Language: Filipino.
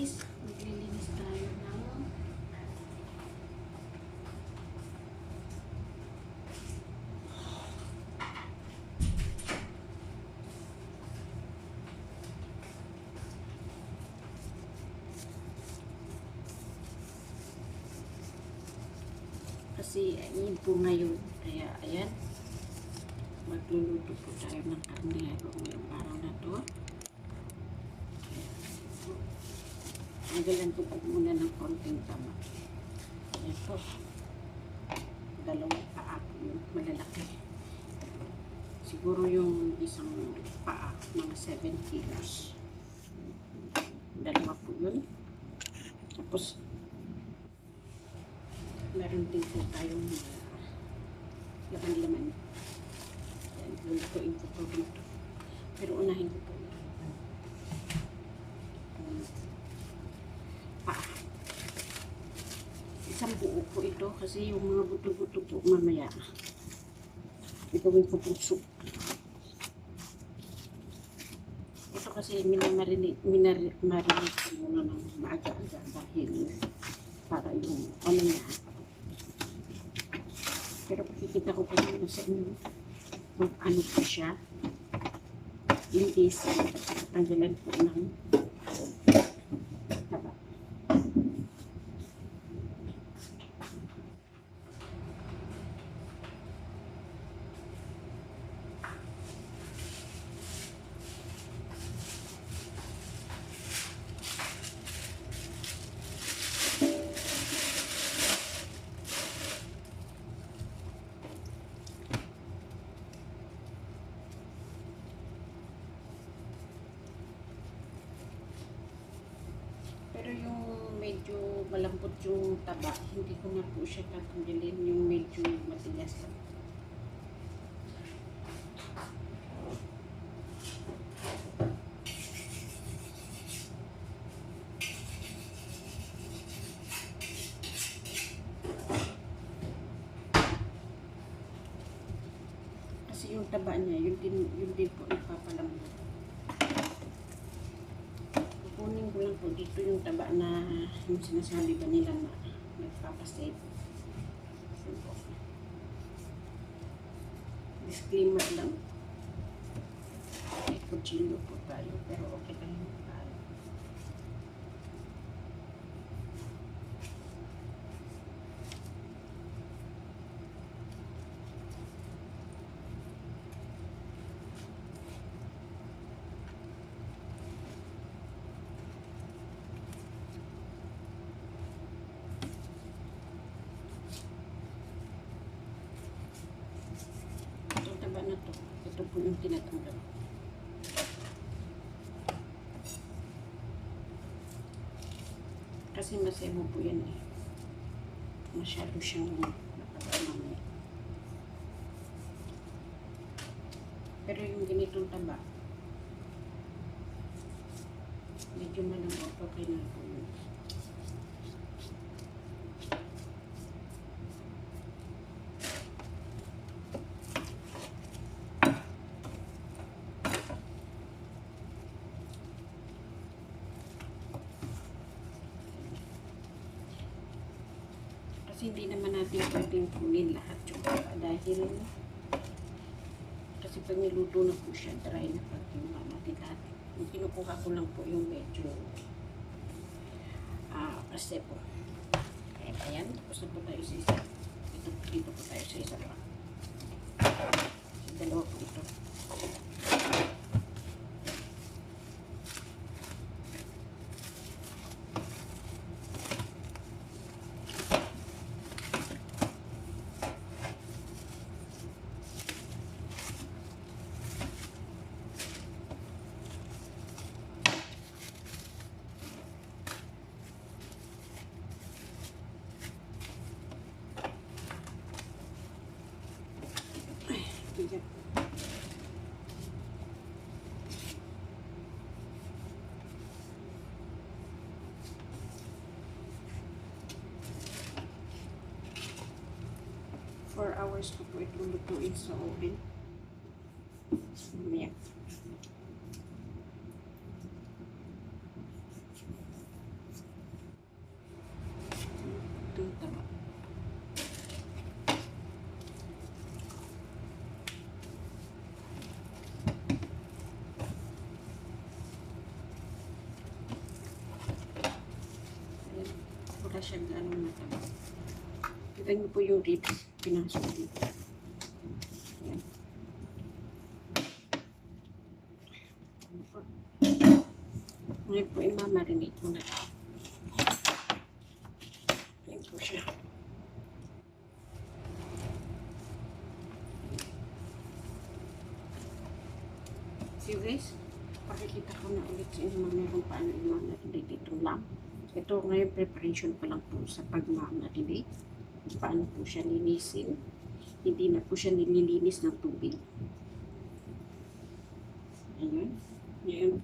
guys, maglilinis tayo ng kasi ayun po ngayon, kaya ayan, magluluto po tayo ng karne ngayong araw na to. Magalan ko po muna ng konting tama. Ayan po. Dalawang paa po yung malalaki. Siguro yung isang paa, mga 7 kilos. Dalawa po yun. Tapos, meron din po tayong laman-laman. Ayan, lulutuin ko po dito. Pero unahin ko po isang buo po ito kasi yung mga buto-buto po mamaya gawin ko po soup. Ito kasi minamarinate ko muna ng maaga-aga dahil para yung ano niya. Pero pakikita ko po muna sa inyo kung ano po siya. Linis at tanggalan po ng taba. Pero yung medyo malambot yung taba, hindi ko na po siya tatanggalin, yung medyo matigas lang. Kasi yung taba niya, yun din po ipapalambot. Kunin ko lang po dito yung taba na yung sinasabi ba nila na nagpapasave. Disclaimer lang. May kuchilyo po tayo pero okay lang yung tayo. Na to. Ito po yung tinatanggal. Kasi masebo po yan eh. Masyado siyang nakabamamay. Pero yung ganitong taba, medyo malambot, okay na po yun. Kasi hindi naman natin pwedeng kunin lahat yung taba dahil kasi pag niluto na po siya, dry na pag yung natin lahat. Yung kinukuha ko lang po yung medyo pasepo. Ayan, tapos na po tayo sa isa. Dito po tayo sa isa pa. Sa dalawa po ito. Ayan. For hours ko po itong lutuin sa oven. Mamaya. siya ganong mataba. Kita niyo po yung ribs, pinasok dito. Ayan. Ngayon po, imamarinate mo na. Ayan po siya. So guys, pakikita ko na ulit sa inyo mamaya kung paano i-marinate itong lamb. Ito ngayon preparation pa lang po sa pag-marinate. Paano po siya linisin. Hindi na po siya nililinis ng tubig. Ayun. Ngayon,